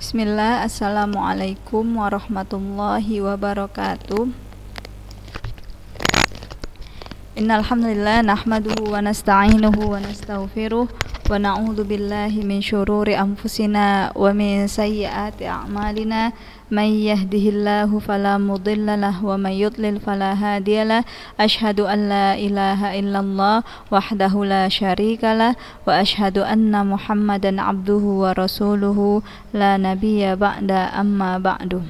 Bismillah, Assalamualaikum warahmatullahi wabarakatuh. Innal hamdalillah nahmaduhu wa nasta'inuhu wa nastaghfiruh wa na'udzu billahi min syururi anfusina wa min sayyiati a'malina. May yahdihillahu fala mudilla lahu wa may yudlil fala hadiyalah. Asyhadu an la ilaha illallah wahdahu la syarikalah wa asyhadu anna Muhammadan abduhu wa rasuluhu la nabiyya ba'da amma ba'du.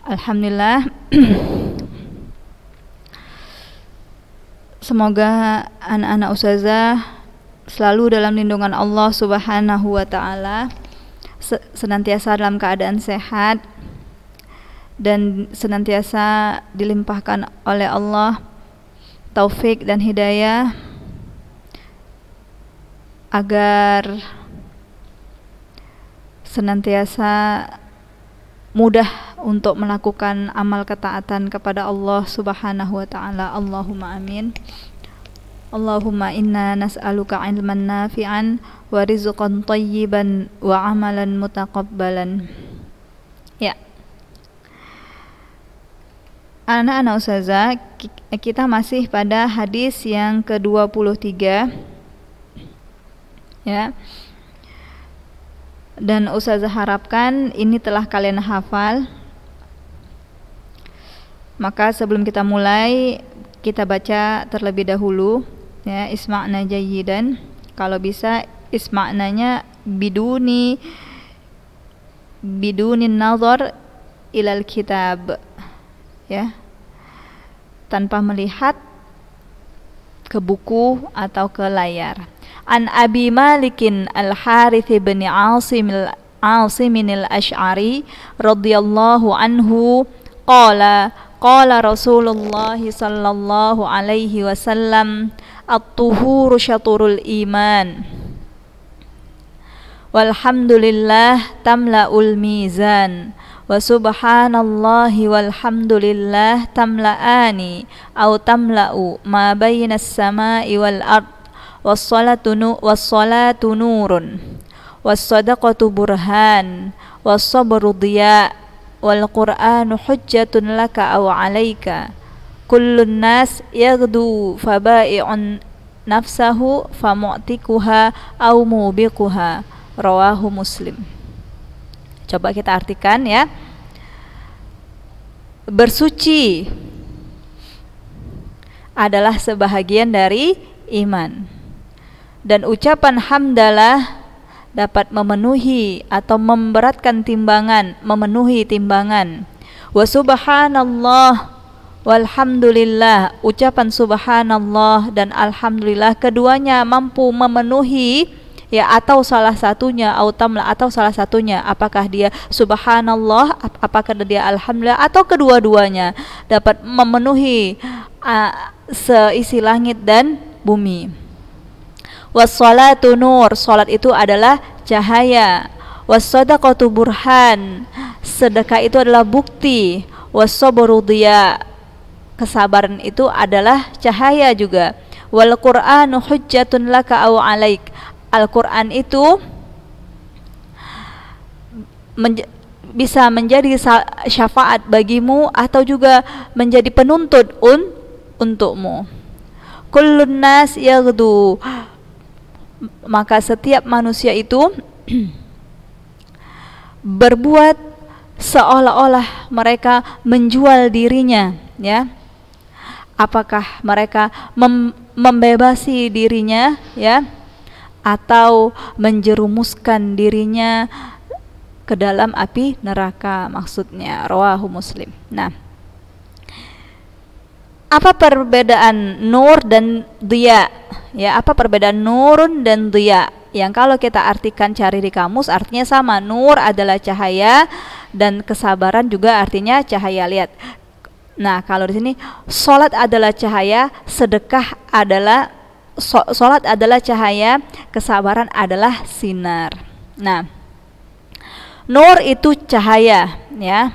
Alhamdulillah. Semoga anak-anak ustazah selalu dalam lindungan Allah Subhanahu wa taala, senantiasa dalam keadaan sehat dan senantiasa dilimpahkan oleh Allah taufik dan hidayah agar senantiasa mudah untuk melakukan amal ketaatan kepada Allah Subhanahu wa taala. Allahumma amin. Allahumma inna nas'aluka ilman nafi'an wa rizqan thayyiban wa amalan mutaqabbalan. Ya. Anak-anak ustazah, kita masih pada hadis yang ke-23. Ya. Dan ustazah harapkan ini telah kalian hafal. Maka sebelum kita mulai, kita baca terlebih dahulu, ya, isma'na jayyidan. Kalau bisa isma'nanya biduni nazar ilal kitab, ya, tanpa melihat ke buku atau ke layar. An Abi Malikin Al-Harith bin Asim al-Ash'ari radhiyallahu anhu qala Rasulullah sallallahu alaihi wasallam at-tuhuru syatrul iman walhamdulillah tamla'ul mizan wa subhanallahi walhamdulillah tamla'ani aw tamla'u ma bainas samai wal ard was-salatu nurun was-sadaqatu burhan was-sabru diya wal qur'anu hujjatun laka aw 'alaika kullun nas yaghdu faba'i'un nafsahu famu'tikuha aw mubiquha. Rawahu Muslim. Coba kita artikan, ya. Bersuci adalah sebahagian dari iman, dan ucapan hamdalah dapat memenuhi atau memberatkan timbangan, memenuhi timbangan. Wa subhanallah walhamdulillah, ucapan subhanallah dan alhamdulillah keduanya mampu memenuhi, ya, atau salah satunya, atau salah satunya, apakah dia subhanallah, apakah dia alhamdulillah, atau kedua-duanya dapat memenuhi seisi langit dan bumi. Was-salatu nur, salat itu adalah cahaya. Was-sadaqatu burhan, sedekah itu adalah bukti. Was-sabru diya, kesabaran itu adalah cahaya juga. Wal Qur'anu hujjatun laka aw 'alaik, Al-Qur'an itu bisa menjadi syafaat bagimu atau juga menjadi penuntut untukmu. Kullun nas yaghdu, maka setiap manusia itu berbuat seolah-olah mereka menjual dirinya, ya. Apakah mereka membebasi dirinya, ya, atau menjerumuskan dirinya ke dalam api neraka, maksudnya. Rawahu Muslim. Nah, apa perbedaan nur dan diya? Ya, apa perbedaan nurun dan diya? Yang kalau kita artikan, cari di kamus, artinya sama. Nur adalah cahaya dan kesabaran juga artinya cahaya. Lihat. Nah, kalau di sini salat adalah cahaya, sedekah adalah salat adalah cahaya, kesabaran adalah sinar. Nah, nur itu cahaya, ya.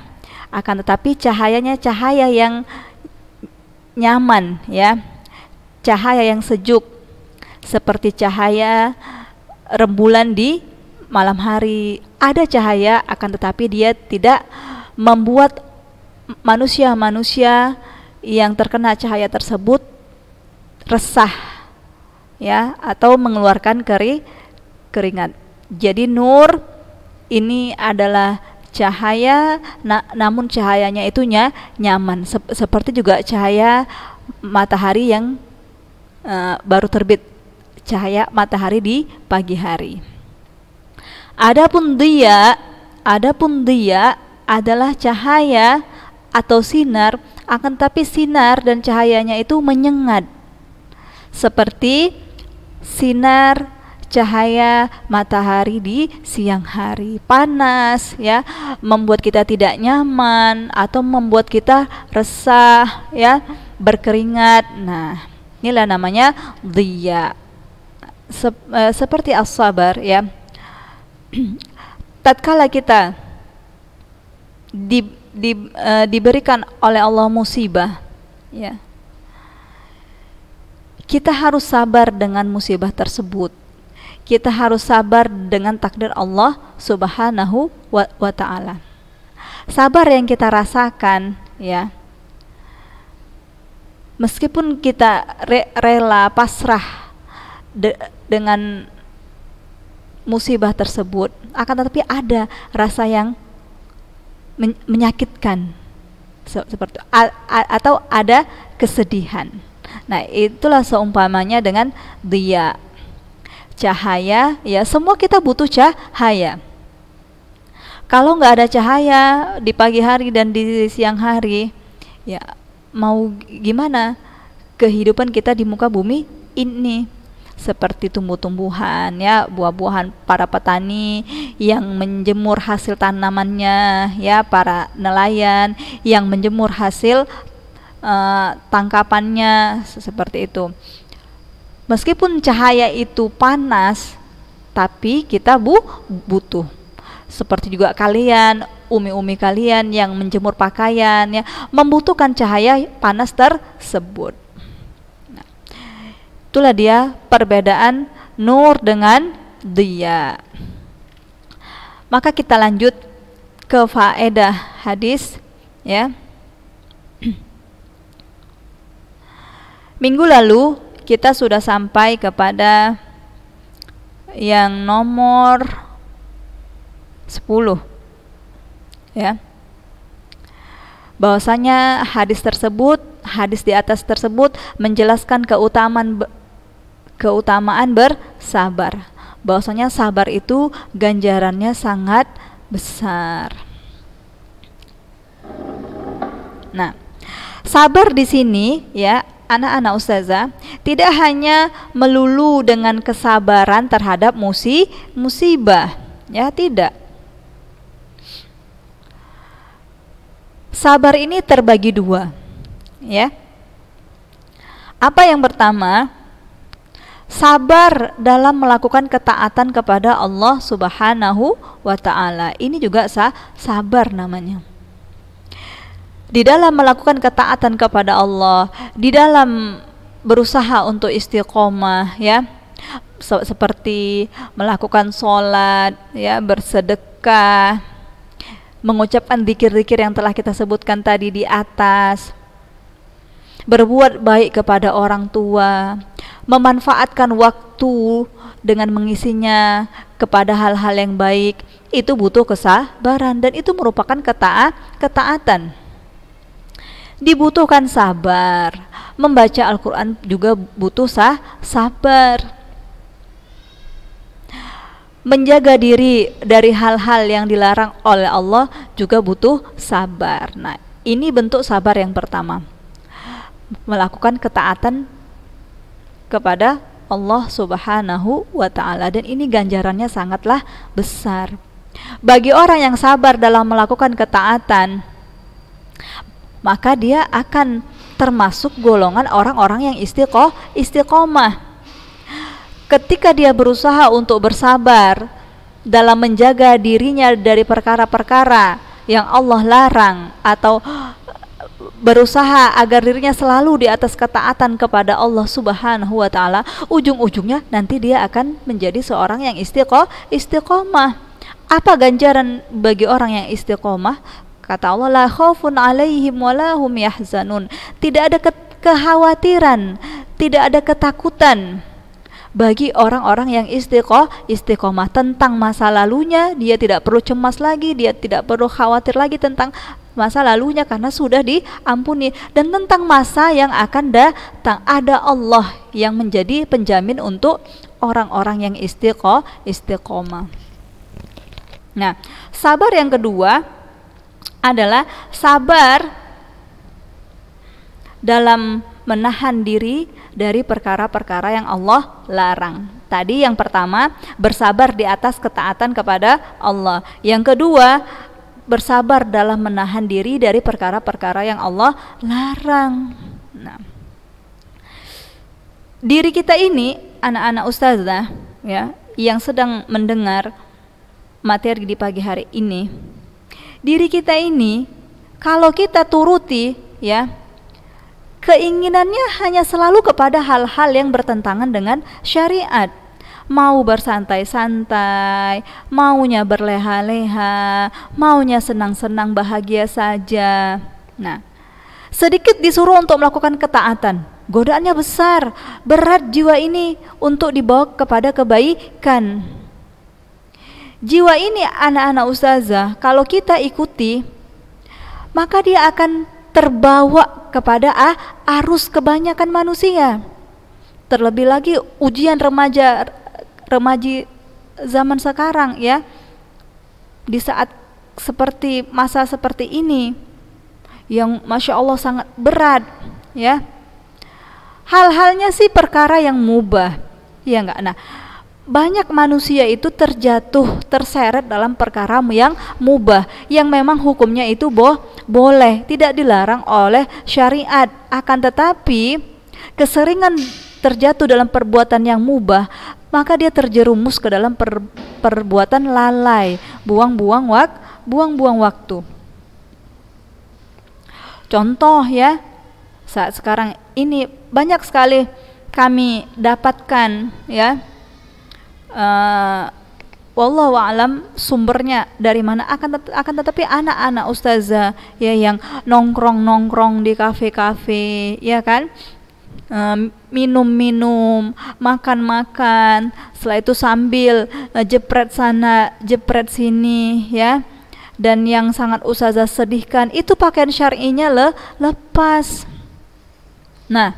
Akan tetapi cahayanya cahaya yang nyaman, ya. Cahaya yang sejuk, seperti cahaya rembulan di malam hari ada cahaya, akan tetapi dia tidak membuat manusia-manusia yang terkena cahaya tersebut resah, ya, atau mengeluarkan keringat. Jadi nur ini adalah cahaya, namun cahayanya itu nyaman, seperti juga cahaya matahari yang baru terbit, cahaya matahari di pagi hari. Adapun dia adalah cahaya atau sinar, akan tapi sinar dan cahayanya itu menyengat, seperti sinar cahaya matahari di siang hari, panas, ya, membuat kita tidak nyaman atau membuat kita resah, ya, berkeringat. Nah, inilah namanya dhiya. Seperti as-sabar, ya. Tatkala kita diberikan oleh Allah musibah, ya, kita harus sabar dengan musibah tersebut. Kita harus sabar dengan takdir Allah Subhanahu wa ta'ala. Sabar yang kita rasakan, ya, meskipun kita rela pasrah dengan musibah tersebut, akan tetapi ada rasa yang menyakitkan, seperti atau ada kesedihan. Nah, itulah seumpamanya dengan dhiya, cahaya, ya, semua kita butuh cahaya. Kalau nggak ada cahaya di pagi hari dan di siang hari, ya mau gimana kehidupan kita di muka bumi ini? Seperti tumbuh-tumbuhan, ya, buah-buahan, para petani yang menjemur hasil tanamannya, ya, para nelayan yang menjemur hasil tangkapannya, seperti itu. Meskipun cahaya itu panas, tapi kita butuh. Seperti juga kalian, umi-umi kalian yang menjemur pakaian, ya, membutuhkan cahaya panas tersebut. Nah, itulah dia perbedaan nur dengan dhiya. Maka kita lanjut ke faedah hadis, ya. Minggu lalu kita sudah sampai kepada yang nomor 10, ya, bahwasanya hadis di atas tersebut menjelaskan keutamaan bersabar, bahwasanya sabar itu ganjarannya sangat besar. Nah, sabar di sini, ya, anak-anak ustazah, tidak hanya melulu dengan kesabaran terhadap musibah, ya, tidak. Sabar ini terbagi dua, ya. Apa yang pertama? Sabar dalam melakukan ketaatan kepada Allah Subhanahu wa ta'ala. Ini juga sabar namanya. Di dalam melakukan ketaatan kepada Allah, di dalam berusaha untuk istiqomah, ya, seperti melakukan sholat, ya, bersedekah, mengucapkan zikir-zikir yang telah kita sebutkan tadi di atas, berbuat baik kepada orang tua, memanfaatkan waktu dengan mengisinya kepada hal-hal yang baik, itu butuh kesabaran dan itu merupakan ketaatan. Dibutuhkan sabar. Membaca Al-Quran juga butuh sabar. Menjaga diri dari hal-hal yang dilarang oleh Allah juga butuh sabar. Nah, ini bentuk sabar yang pertama. Melakukan ketaatan kepada Allah Subhanahu wa ta'ala, dan ini ganjarannya sangatlah besar. Bagi orang yang sabar dalam melakukan ketaatan, maka dia akan termasuk golongan orang-orang yang istiqomah. Ketika dia berusaha untuk bersabar dalam menjaga dirinya dari perkara-perkara yang Allah larang atau berusaha agar dirinya selalu di atas ketaatan kepada Allah Subhanahu wa taala, ujung-ujungnya nanti dia akan menjadi seorang yang istiqomah. Apa ganjaran bagi orang yang istiqomah? Kata Allah, la khaufun 'alaihim wa la hum yahzanun. Tidak ada kekhawatiran, tidak ada ketakutan bagi orang-orang yang istiqomah tentang masa lalunya. Dia tidak perlu cemas lagi, dia tidak perlu khawatir lagi tentang masa lalunya karena sudah diampuni. Dan tentang masa yang akan datang, ada Allah yang menjadi penjamin untuk orang-orang yang istiqomah. Nah, sabar yang kedua adalah sabar dalam menahan diri dari perkara-perkara yang Allah larang. Tadi yang pertama, bersabar di atas ketaatan kepada Allah. Yang kedua, bersabar dalam menahan diri dari perkara-perkara yang Allah larang. Nah, diri kita ini, anak-anak ustazah ya, yang sedang mendengar materi di pagi hari ini, diri kita ini kalau kita turuti ya, keinginannya hanya selalu kepada hal-hal yang bertentangan dengan syariat. Mau bersantai-santai, maunya berleha-leha, maunya senang-senang bahagia saja. Nah, sedikit disuruh untuk melakukan ketaatan, godaannya besar, berat jiwa ini untuk dibawa kepada kebaikan. Jiwa ini anak-anak ustazah, kalau kita ikuti, maka dia akan terbawa kepada arus kebanyakan manusia. Terlebih lagi ujian remaji zaman sekarang ya, di saat seperti masa seperti ini yang masya Allah sangat berat ya. Hal-halnya sih perkara yang mubah ya enggak. Nah, banyak manusia itu terseret dalam perkara yang mubah, yang memang hukumnya itu boleh, tidak dilarang oleh syariat. Akan tetapi keseringan terjatuh dalam perbuatan yang mubah, maka dia terjerumus ke dalam perbuatan lalai, buang-buang waktu. Contoh ya, saat sekarang ini banyak sekali kami dapatkan ya, wallahu a'lam sumbernya dari mana, akan tetapi anak-anak ustazah ya yang nongkrong di kafe ya kan, minum, makan, setelah itu sambil jepret sana jepret sini ya. Dan yang sangat ustazah sedihkan, itu pakaian syar'inya lepas. Nah,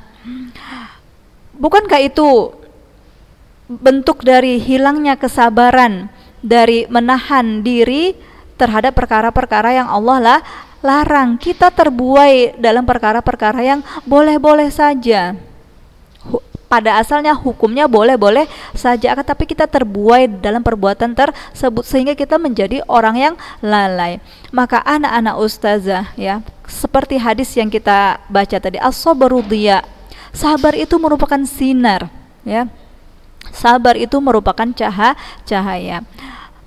bukankah itu bentuk dari hilangnya kesabaran, dari menahan diri terhadap perkara-perkara yang Allah larang? Kita terbuai dalam perkara-perkara yang boleh-boleh saja. Pada asalnya hukumnya boleh-boleh saja, tapi kita terbuai dalam perbuatan tersebut sehingga kita menjadi orang yang lalai. Maka anak-anak ustazah ya, seperti hadis yang kita baca tadi, as-sabru diya, sabar itu merupakan sinar ya. Sabar itu merupakan cahaya.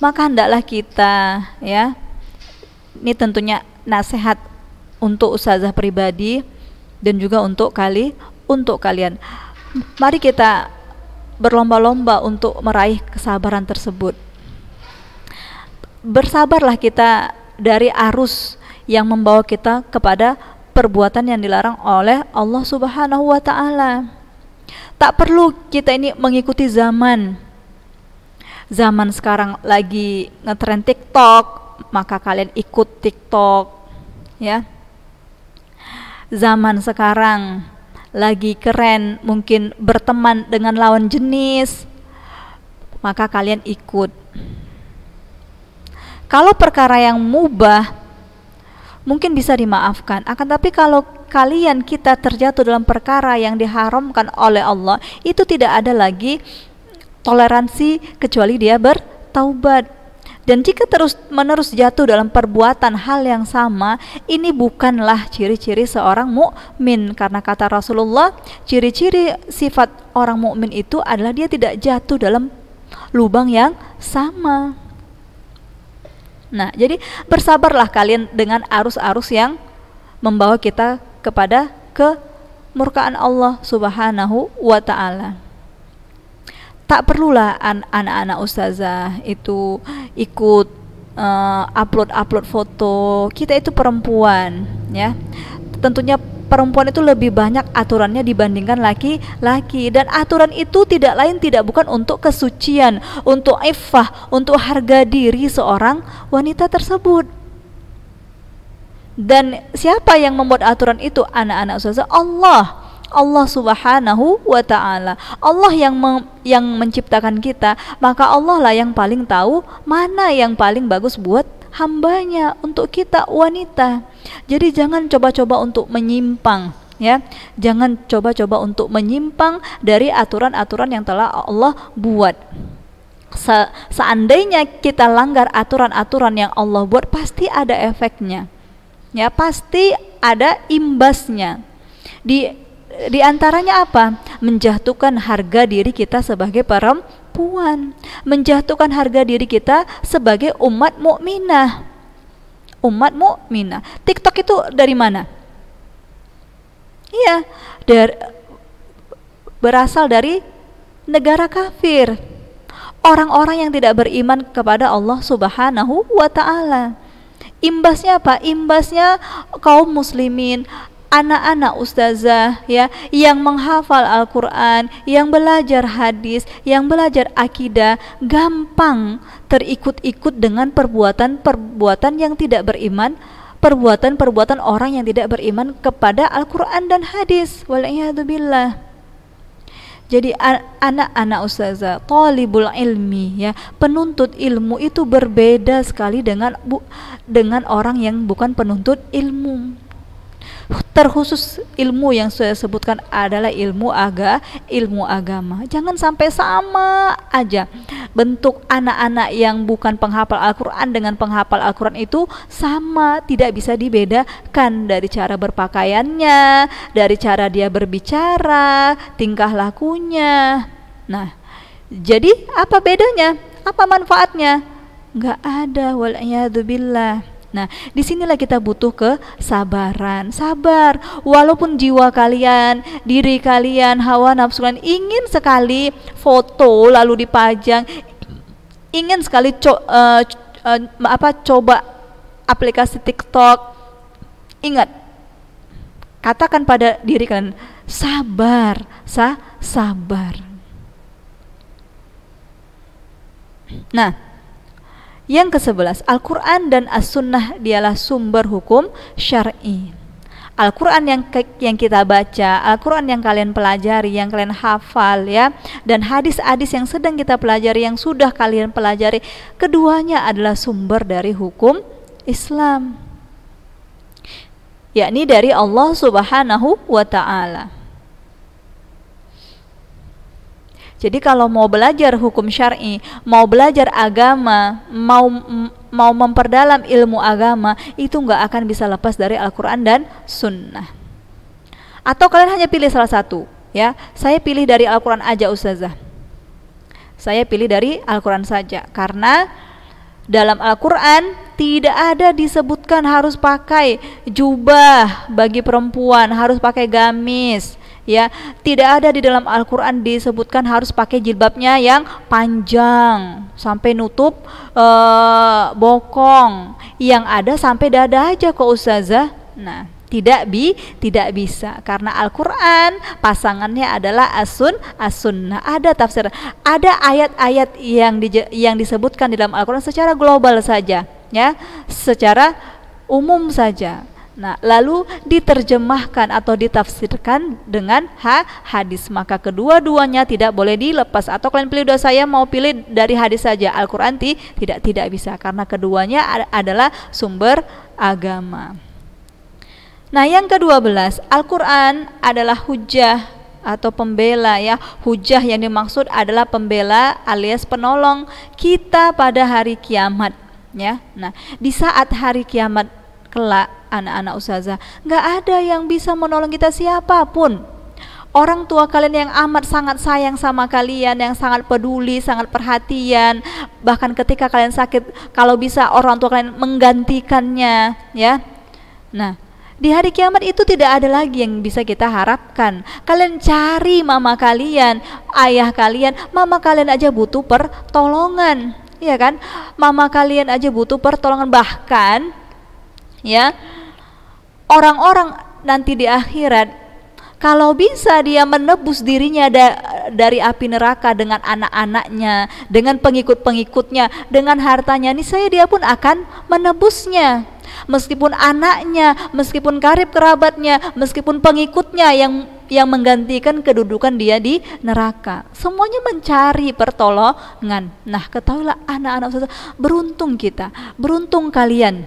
Maka hendaklah kita ya, ini tentunya nasihat untuk ustazah pribadi dan juga untuk kalian. Mari kita berlomba-lomba untuk meraih kesabaran tersebut. Bersabarlah kita dari arus yang membawa kita kepada perbuatan yang dilarang oleh Allah Subhanahu wa taala. Tak perlu kita ini mengikuti zaman sekarang lagi ngetren TikTok, maka kalian ikut TikTok ya. Zaman sekarang lagi keren mungkin berteman dengan lawan jenis, maka kalian ikut. Kalau perkara yang mubah mungkin bisa dimaafkan, akan tapi kalau kita terjatuh dalam perkara yang diharamkan oleh Allah, itu tidak ada lagi toleransi kecuali dia bertaubat. Dan jika terus-menerus jatuh dalam perbuatan hal yang sama, ini bukanlah ciri-ciri seorang mukmin, karena kata Rasulullah, ciri-ciri sifat orang mukmin itu adalah dia tidak jatuh dalam lubang yang sama. Nah, jadi bersabarlah kalian dengan arus-arus yang membawa kita kepada kemurkaan Allah Subhanahu wa ta'ala. Tak perlulah anak-anak ustazah itu ikut upload foto. Kita itu perempuan, ya. Tentunya perempuan itu lebih banyak aturannya dibandingkan laki-laki, dan aturan itu tidak lain tidak bukan untuk kesucian, untuk iffah, untuk harga diri seorang wanita tersebut. Dan siapa yang membuat aturan itu? Anak-anak ustazah, Allah Subhanahu wa ta'ala. Allah yang menciptakan kita, maka Allah lah yang paling tahu mana yang paling bagus buat hambanya, untuk kita wanita. Jadi jangan coba-coba untuk menyimpang, ya. Jangan coba-coba untuk menyimpang dari aturan-aturan yang telah Allah buat. Seandainya kita langgar aturan-aturan yang Allah buat, pasti ada efeknya, ya, pasti ada imbasnya. Di antaranya apa? Menjatuhkan harga diri kita sebagai perempuan, menjatuhkan harga diri kita sebagai umat mukminah. Umat mukminah. TikTok itu dari mana? Iya, berasal dari negara kafir. Orang-orang yang tidak beriman kepada Allah Subhanahu wa ta'ala. Imbasnya apa? Imbasnya kaum muslimin, anak-anak ustazah, ya, yang menghafal Al-Quran, yang belajar hadis, yang belajar akidah, gampang terikut-ikut dengan perbuatan-perbuatan yang tidak beriman, perbuatan-perbuatan orang yang tidak beriman kepada Al-Quran dan hadis. Wal'iyadzubillah. Jadi anak-anak ustazah, talibul ilmi, ya, penuntut ilmu itu berbeda sekali dengan orang yang bukan penuntut ilmu. Terkhusus ilmu yang saya sebutkan adalah ilmu agama. Jangan sampai sama aja bentuk anak-anak yang bukan penghafal Al-Quran dengan penghafal Al-Quran itu sama, tidak bisa dibedakan dari cara berpakaiannya, dari cara dia berbicara, tingkah lakunya. Nah, jadi apa bedanya? Apa manfaatnya? Nggak ada, wal'iyadzubillah. Nah, disinilah kita butuh kesabaran. Sabar, walaupun jiwa kalian, diri kalian, hawa nafsu kalian ingin sekali foto lalu dipajang, ingin sekali coba aplikasi TikTok. Ingat, katakan pada diri kalian, sabar, sabar. Nah, yang ke-11, Al-Quran dan As-Sunnah dialah sumber hukum syar'i. Al-Quran yang kita baca, Al-Quran yang kalian pelajari, yang kalian hafal, ya, dan hadis-hadis yang sedang kita pelajari, yang sudah kalian pelajari, keduanya adalah sumber dari hukum Islam, yakni dari Allah Subhanahu wa ta'ala. Jadi kalau mau belajar hukum syar'i, mau belajar agama, mau memperdalam ilmu agama, itu nggak akan bisa lepas dari Al-Quran dan Sunnah. Atau kalian hanya pilih salah satu, ya. Saya pilih dari Al-Quran aja ustazah. Saya pilih dari Al-Quran saja, karena dalam Al-Quran tidak ada disebutkan harus pakai jubah bagi perempuan, harus pakai gamis, ya. Tidak ada di dalam Al-Quran disebutkan harus pakai jilbabnya yang panjang sampai nutup bokong. Yang ada sampai dada aja kok ustazah. Nah, tidak bisa, karena Al-Quran pasangannya adalah as-sunnah. Ada tafsir, ada ayat-ayat yang disebutkan di dalam Al-Quran secara global saja, ya, secara umum saja. Nah, lalu diterjemahkan atau ditafsirkan dengan hadis, maka kedua-duanya tidak boleh dilepas. Atau kalian pilih, saya mau pilih dari hadis saja, Al-Quran tidak bisa, karena keduanya adalah sumber agama. Nah, yang ke-12, Al-Quran adalah hujah atau pembela, ya. Hujah yang dimaksud adalah pembela alias penolong kita pada hari kiamat, ya. Nah, di saat hari kiamat kelak, anak-anak ustazah, nggak ada yang bisa menolong kita, siapapun. Orang tua kalian yang amat sangat sayang sama kalian, yang sangat peduli, sangat perhatian, bahkan ketika kalian sakit, kalau bisa orang tua kalian menggantikannya, ya. Nah, Di hari kiamat itu tidak ada lagi yang bisa kita harapkan. Kalian cari mama kalian, ayah kalian, mama kalian aja butuh pertolongan, ya kan? Mama kalian aja butuh pertolongan, bahkan ya orang-orang nanti di akhirat kalau bisa dia menebus dirinya dari api neraka dengan anak-anaknya, dengan pengikut-pengikutnya, dengan hartanya, niscaya dia pun akan menebusnya. Meskipun anaknya, meskipun karib kerabatnya, meskipun pengikutnya yang menggantikan kedudukan dia di neraka, semuanya mencari pertolongan. Nah, ketahuilah anak-anak Ustazah, beruntung kita, beruntung kalian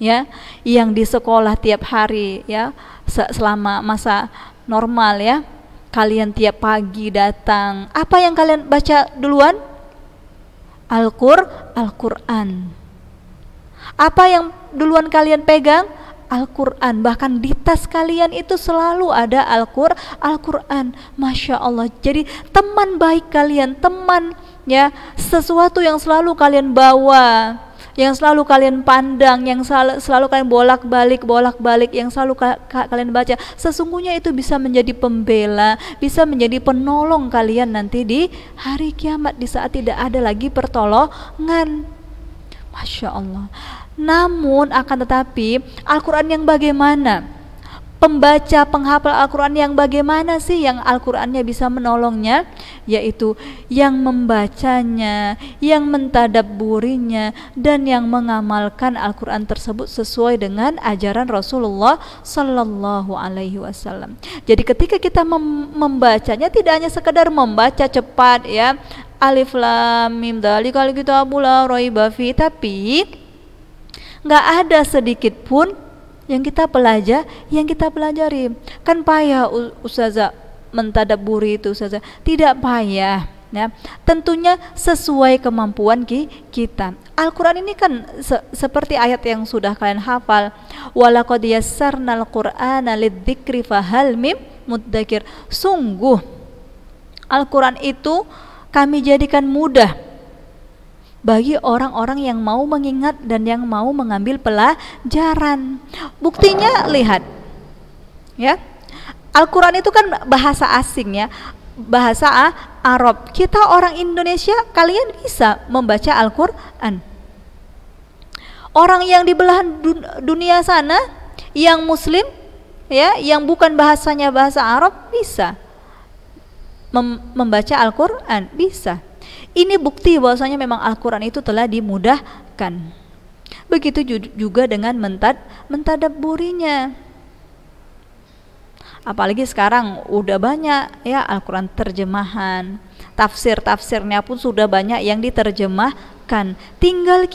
ya yang di sekolah tiap hari ya selama masa normal ya, kalian tiap pagi datang. Apa yang kalian baca duluan? Al-Qur'an. Apa yang duluan kalian pegang? Al-Quran. Bahkan di tas kalian itu selalu ada Al-Quran. Masya Allah. Jadi teman baik kalian, teman ya, sesuatu yang selalu kalian bawa, yang selalu kalian pandang, yang selalu kalian bolak-balik, yang selalu kalian baca, sesungguhnya itu bisa menjadi pembela, bisa menjadi penolong kalian nanti di hari kiamat, di saat tidak ada lagi pertolongan. Masya Allah. Namun akan tetapi Al-Quran yang bagaimana? Pembaca, penghafal Al-Quran yang bagaimana sih yang Al-Qurannya bisa menolongnya? Yaitu yang membacanya, yang mentadabburinya, dan yang mengamalkan Al-Quran tersebut sesuai dengan ajaran Rasulullah Sallallahu Alaihi Wasallam. Jadi ketika kita membacanya tidak hanya sekedar membaca cepat ya, alif lam mim dzalikal kitabul la raiba fi, tapi nggak ada sedikit pun yang kita pelajari. Kan payah Ustazah mentadabburi itu Ustazah, tidak payah ya. Tentunya sesuai kemampuan kita. Al-Quran ini kan seperti ayat yang sudah kalian hafal, walaqad yassarnal qur'ana lidzikri fahal mim mudzakir. Sungguh Al-Quran itu kami jadikan mudah bagi orang-orang yang mau mengingat dan yang mau mengambil pelajaran. Buktinya lihat ya, Al-Quran itu kan bahasa asing ya, bahasa Arab. Kita orang Indonesia, kalian bisa membaca Al-Quran. Orang yang di belahan dunia sana, yang muslim ya, yang bukan bahasanya bahasa Arab, bisa membaca Al-Quran, bisa. Ini bukti bahwasanya memang Al-Quran itu telah dimudahkan. Begitu juga dengan mentadabburinya. Apalagi sekarang udah banyak ya Al-Quran terjemahan, tafsir-tafsirnya pun sudah banyak yang diterjemahkan. Tinggal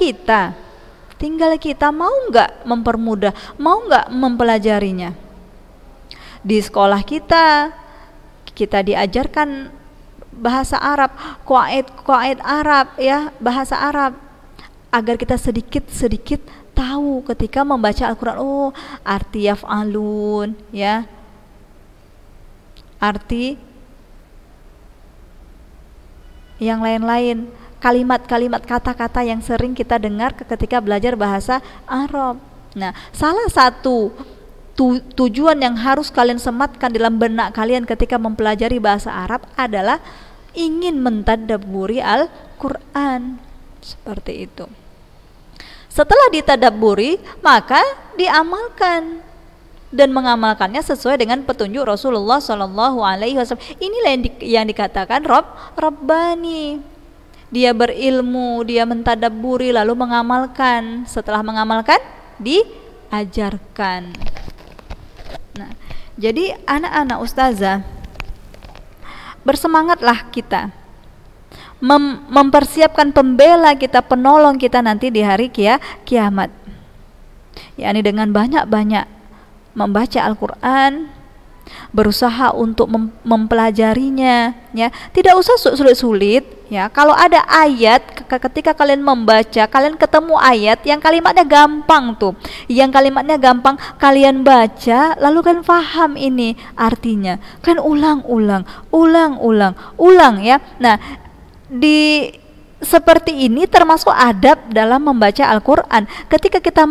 kita mau nggak mempermudah, mau nggak mempelajarinya. Di sekolah kita diajarkan bahasa Arab, qawaid Arab ya, bahasa Arab, agar kita sedikit tahu ketika membaca Al-Quran. Oh, arti yaf'alun ya, arti yang lain-lain, kalimat-kalimat, kata-kata yang sering kita dengar ketika belajar bahasa Arab. Nah, salah satu tujuan yang harus kalian sematkan dalam benak kalian ketika mempelajari bahasa Arab adalah ingin mentadabburi Al-Quran. Seperti itu. Setelah ditadabburi, maka diamalkan dan mengamalkannya sesuai dengan petunjuk Rasulullah Sallallahu Alaihi Wasallam. Inilah yang dikatakan Rabbani. Dia berilmu, dia mentadabburi lalu mengamalkan. Setelah mengamalkan, diajarkan. Nah, jadi anak-anak Ustazah, bersemangatlah kita mempersiapkan pembela kita, penolong kita nanti di hari kiamat. yakni dengan banyak-banyak membaca Al-Quran, berusaha untuk mempelajarinya, ya. Tidak usah sulit-sulit, ya. Kalau ada ayat, ketika kalian membaca, kalian ketemu ayat yang kalimatnya gampang tuh, yang kalimatnya gampang kalian baca, lalu kalian paham ini artinya, kalian ulang, ya. Nah, seperti ini termasuk adab dalam membaca Al-Quran. Ketika kita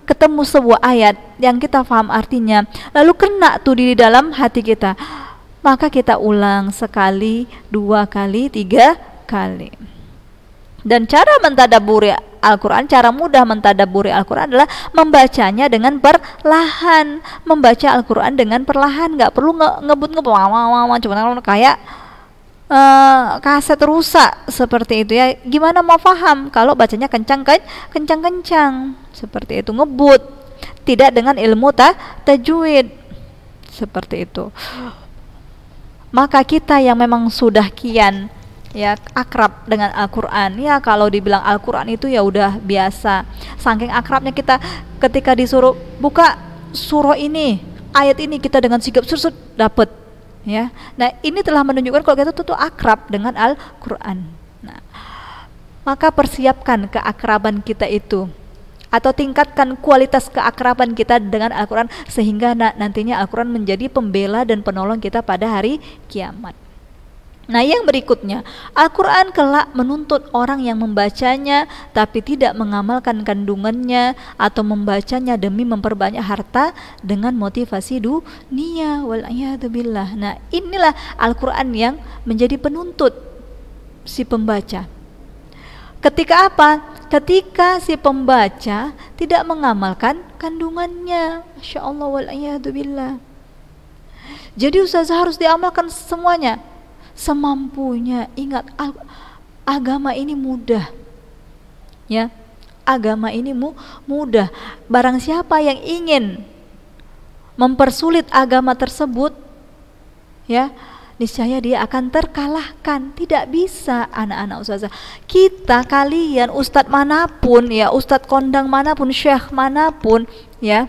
ketemu sebuah ayat yang kita paham artinya, lalu kena tuh di dalam hati kita, maka kita ulang sekali, 2 kali, 3 kali. Dan cara mentadabburi Al-Quran, cara mudah mentadabburi Al-Quran adalah membacanya dengan perlahan. Membaca Al-Quran dengan perlahan, nggak perlu ngebut-ngebut cuma kayak kaset rusak seperti itu ya. Gimana mau paham kalau bacanya kencang seperti itu, ngebut, tidak dengan ilmu tajwid seperti itu. Maka kita yang memang sudah kian ya akrab dengan Al-Quran, ya kalau dibilang Al-Quran itu ya udah biasa, saking akrabnya kita ketika disuruh buka surah ini, ayat ini, kita dengan sigap sursut dapat ya. Nah ini telah menunjukkan kalau kita tuh akrab dengan Al-Quran. Nah, maka persiapkan keakraban kita itu, atau tingkatkan kualitas keakraban kita dengan Al-Quran, sehingga nantinya Al-Quran menjadi pembela dan penolong kita pada hari kiamat. Nah yang berikutnya, Al-Quran kelak menuntut orang yang membacanya tapi tidak mengamalkan kandungannya, atau membacanya demi memperbanyak harta dengan motivasi dunia, wal'iyadzubillah. Nah inilah Al-Quran yang menjadi penuntut si pembaca. Ketika apa? Ketika si pembaca tidak mengamalkan kandungannya. Masya Allah, wal'iyadzubillah. Jadi ustazah harus diamalkan semuanya semampunya. Ingat, agama ini mudah ya, agama ini mudah. Barang siapa yang ingin mempersulit agama tersebut ya, niscaya dia akan terkalahkan. Tidak bisa anak-anak ustazah. Kita, kalian, ustadz manapun ya, ustadz kondang manapun, syekh manapun ya,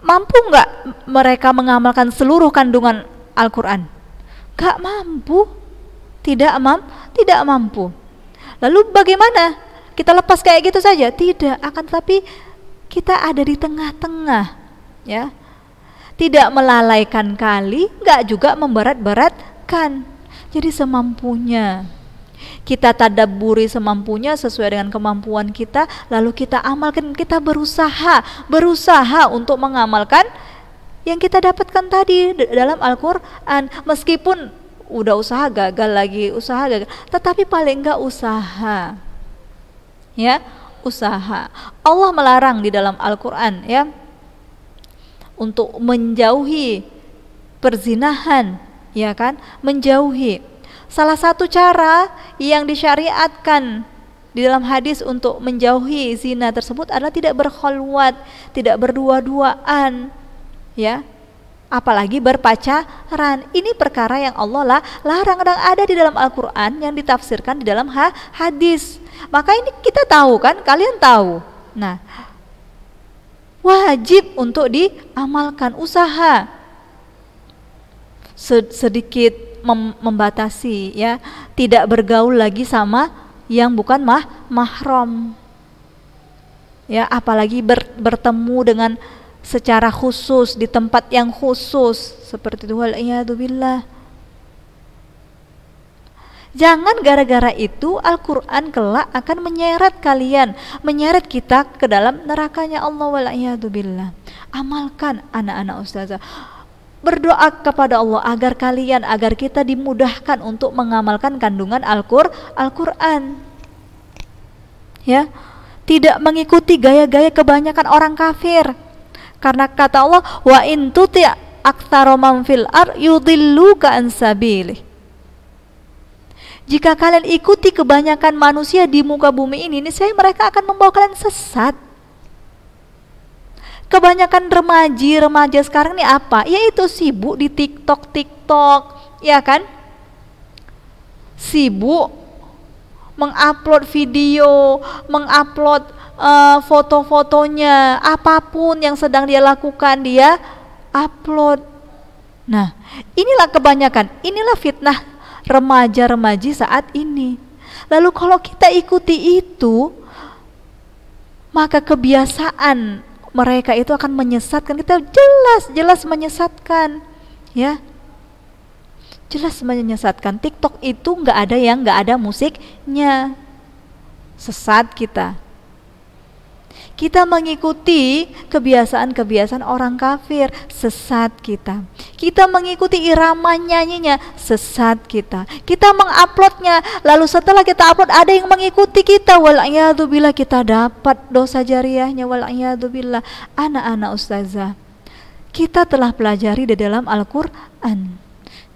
mampu nggak mereka mengamalkan seluruh kandungan Al-Quran? Gak mampu, tidak mampu. Lalu bagaimana? Kita lepas kayak gitu saja? Tidak, akan tetapi kita ada di tengah-tengah ya, tidak melalaikan kali, nggak juga memberat-beratkan. Jadi semampunya kita tadabburi, semampunya sesuai dengan kemampuan kita, lalu kita amalkan. Kita berusaha untuk mengamalkan yang kita dapatkan tadi dalam Al-Quran. Meskipun udah usaha gagal lagi, tetapi paling enggak usaha ya, usaha. Allah melarang di dalam Al-Quran ya untuk menjauhi perzinahan, ya kan, menjauhi. Salah satu cara yang disyariatkan di dalam hadis untuk menjauhi zina tersebut adalah tidak berkholwat, tidak berdua-duaan ya, apalagi berpacaran. Ini perkara yang Allah larang dan ada di dalam Al-Quran yang ditafsirkan di dalam hadis. Maka ini kita tahu kan, kalian tahu. Nah, wajib untuk diamalkan, usaha sedikit membatasi ya, tidak bergaul lagi sama yang bukan mahram ya, apalagi bertemu dengan secara khusus di tempat yang khusus seperti itu, wal'iyadzubillah. Jangan gara-gara itu Al-Quran kelak akan menyeret kalian, menyeret kita ke dalam nerakanya Allah, wal'iyadzubillah. Amalkan anak-anak ustazah, berdoa kepada Allah agar kita dimudahkan untuk mengamalkan kandungan Al-Quran ya, tidak mengikuti gaya-gaya kebanyakan orang kafir. Karena kata Allah, wa in tuti' aktsara man fil ard yudilluka an sabilih. Jika kalian ikuti kebanyakan manusia di muka bumi ini, niscaya mereka akan membawa kalian sesat. Kebanyakan remaja sekarang ini apa? Yaitu sibuk di TikTok, ya kan? Sibuk mengupload video, mengupload foto-fotonya, apapun yang sedang dia lakukan dia upload. Nah, inilah kebanyakan, inilah fitnah remaja-remaji saat ini. Lalu kalau kita ikuti itu, maka kebiasaan mereka itu akan menyesatkan kita, jelas menyesatkan ya, jelas menyesatkan. TikTok itu nggak ada musiknya, sesat kita Kita mengikuti kebiasaan-kebiasaan orang kafir, sesat kita. Kita mengikuti irama nyanyinya, sesat kita. Kita menguploadnya, lalu setelah kita upload ada yang mengikuti kita, wal'iyadzubillah, kita dapat dosa jariahnya, wal'iyadzubillah. Anak-anak ustazah, kita telah pelajari di dalam Al-Quran.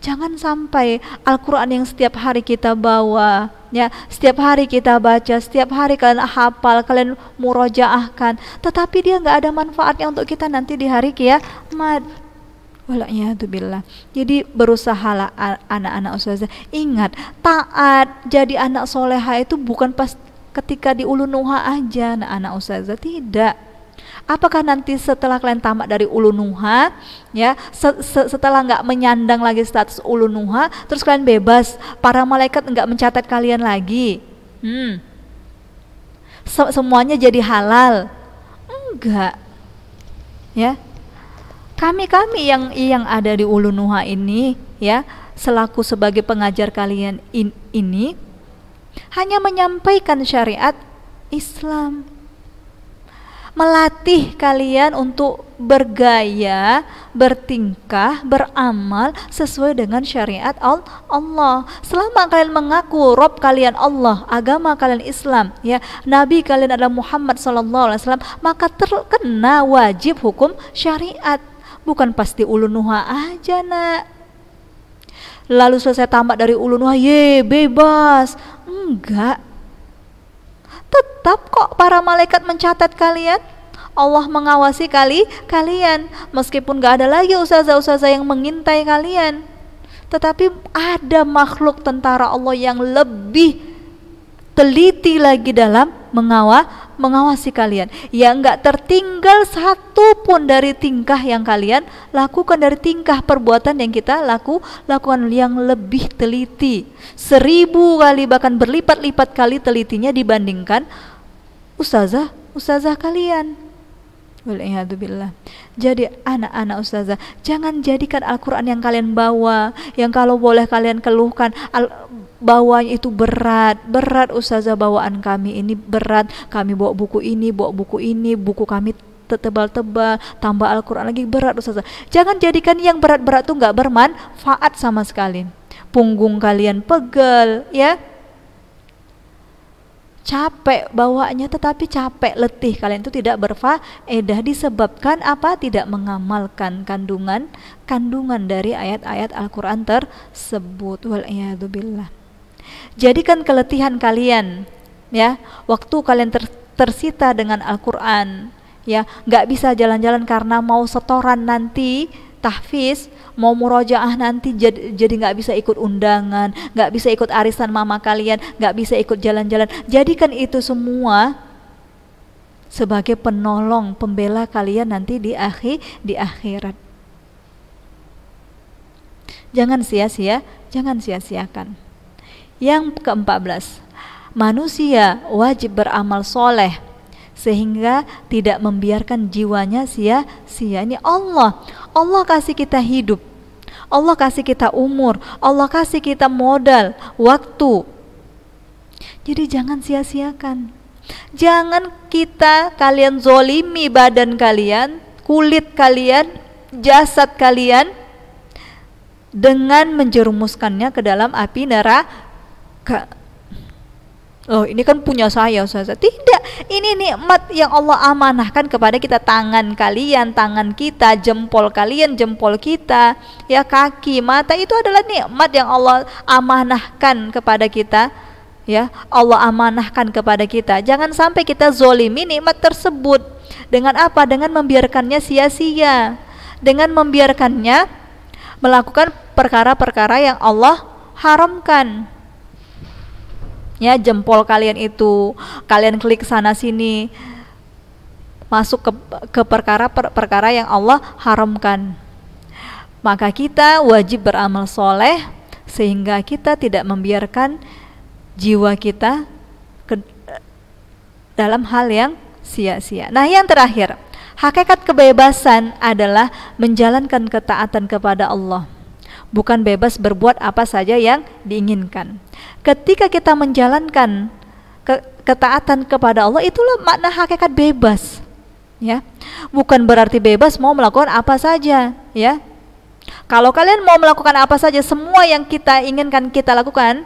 Jangan sampai Al-Quran yang setiap hari kita bawa, ya, setiap hari kita baca, setiap hari kalian hafal, kalian murojaahkan, tetapi dia nggak ada manfaatnya untuk kita nanti di hari kiamat. Wala'iyadzubillah. Jadi berusahalah anak-anak ustazah, ingat, taat jadi anak soleha itu bukan pas ketika di Ulu Nuha aja, anak-anak ustazah, tidak. Apakah nanti setelah kalian tamat dari Ulu Nuha, ya, setelah nggak menyandang lagi status Ulu Nuha, terus kalian bebas, para malaikat nggak mencatat kalian lagi? Semuanya jadi halal? Enggak, ya. Kami yang ada di Ulu Nuha ini, ya, selaku sebagai pengajar kalian ini hanya menyampaikan syariat Islam, melatih kalian untuk bergaya, bertingkah, beramal sesuai dengan syariat Allah. Selama kalian mengaku Rob kalian Allah, agama kalian Islam, ya, Nabi kalian adalah Muhammad SAW, maka terkena wajib hukum syariat. Bukan pasti Ulu Nuha aja, nak. Lalu selesai tamat dari Ulu Nuha, bebas. Enggak. Tetap kok para malaikat mencatat kalian, Allah mengawasi kalian, meskipun gak ada lagi ustazah-ustazah yang mengintai kalian, tetapi ada makhluk tentara Allah yang lebih teliti lagi dalam mengawasi kalian, yang gak tertinggal satu pun dari tingkah yang kalian lakukan, dari tingkah perbuatan yang kita lakukan, yang lebih teliti 1000 kali bahkan berlipat-lipat kali telitinya dibandingkan ustazah kalian. Wal'iyadzubillah. Jadi anak-anak ustazah, jangan jadikan Al-Quran yang kalian bawa, yang kalau boleh kalian keluhkan, bawanya itu berat ustazah, bawaan kami ini berat, kami bawa buku ini, buku kami tebal-tebal, tambah Al-Quran lagi berat ustazah. Jangan jadikan yang berat-berat tuh gak bermanfaat sama sekali. Punggung kalian pegel, ya, capek bawanya, tetapi capek, letih kalian itu tidak berfaedah, disebabkan apa? Tidak mengamalkan kandungan dari ayat-ayat Al-Quran tersebut. Wal'iyadzubillah. Jadikan keletihan kalian, ya, waktu kalian tersita dengan Al-Quran, ya, nggak bisa jalan-jalan karena mau setoran nanti tahfiz, mau murojaah nanti, jadi nggak bisa ikut undangan, nggak bisa ikut arisan mama kalian, nggak bisa ikut jalan-jalan. Jadikan itu semua sebagai penolong, pembela kalian nanti di akhirat. Jangan sia-siakan. Yang ke-14, manusia wajib beramal soleh sehingga tidak membiarkan jiwanya sia-sia. Ini Allah kasih kita hidup, Allah kasih kita umur, Allah kasih kita modal, waktu. Jadi jangan sia-siakan. Jangan kalian zolimi badan kalian, kulit kalian, jasad kalian dengan menjerumuskannya ke dalam api neraka. Oh, ini kan punya saya, ustazah. Tidak, ini nikmat yang Allah amanahkan kepada kita. Tangan kalian, tangan kita, jempol kalian, jempol kita, ya, kaki, mata, itu adalah nikmat yang Allah amanahkan kepada kita, ya. Allah amanahkan kepada kita. Jangan sampai kita zolimi nikmat tersebut. Dengan apa? Dengan membiarkannya sia-sia, dengan membiarkannya melakukan perkara-perkara yang Allah haramkan. Ya, jempol kalian itu kalian klik sana sini, masuk ke perkara yang Allah haramkan. Maka kita wajib beramal soleh sehingga kita tidak membiarkan jiwa kita dalam hal yang sia-sia. Nah, yang terakhir, hakikat kebebasan adalah menjalankan ketaatan kepada Allah, bukan bebas berbuat apa saja yang diinginkan. Ketika kita menjalankan ketaatan kepada Allah itulah makna hakikat bebas, ya. Bukan berarti bebas mau melakukan apa saja, ya. Kalau kalian mau melakukan apa saja, semua yang kita inginkan kita lakukan,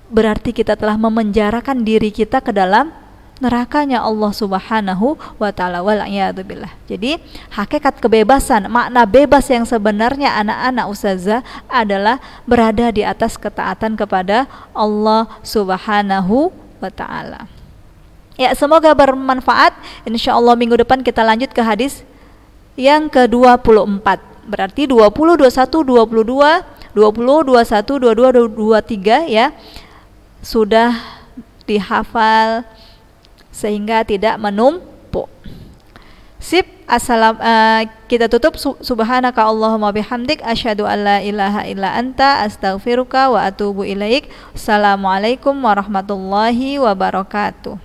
berarti kita telah memenjarakan diri kita ke dalam nerakanya Allah Subhanahu wa taala, wal'iyadzubillah. Jadi hakikat kebebasan, makna bebas yang sebenarnya anak-anak ustazah adalah berada di atas ketaatan kepada Allah Subhanahu wa taala. Ya, semoga bermanfaat. Insyaallah minggu depan kita lanjut ke hadis yang ke-24. Berarti 20, 21, 22, 20, 21, 22, 23 ya. Sudah dihafal sehingga tidak menumpuk. Sip, kita tutup. Subhanaka Allahumma bihamdik asyhadu an la ilaha illa anta astaghfiruka wa atubu ilaik. Assalamualaikum warahmatullahi wabarakatuh.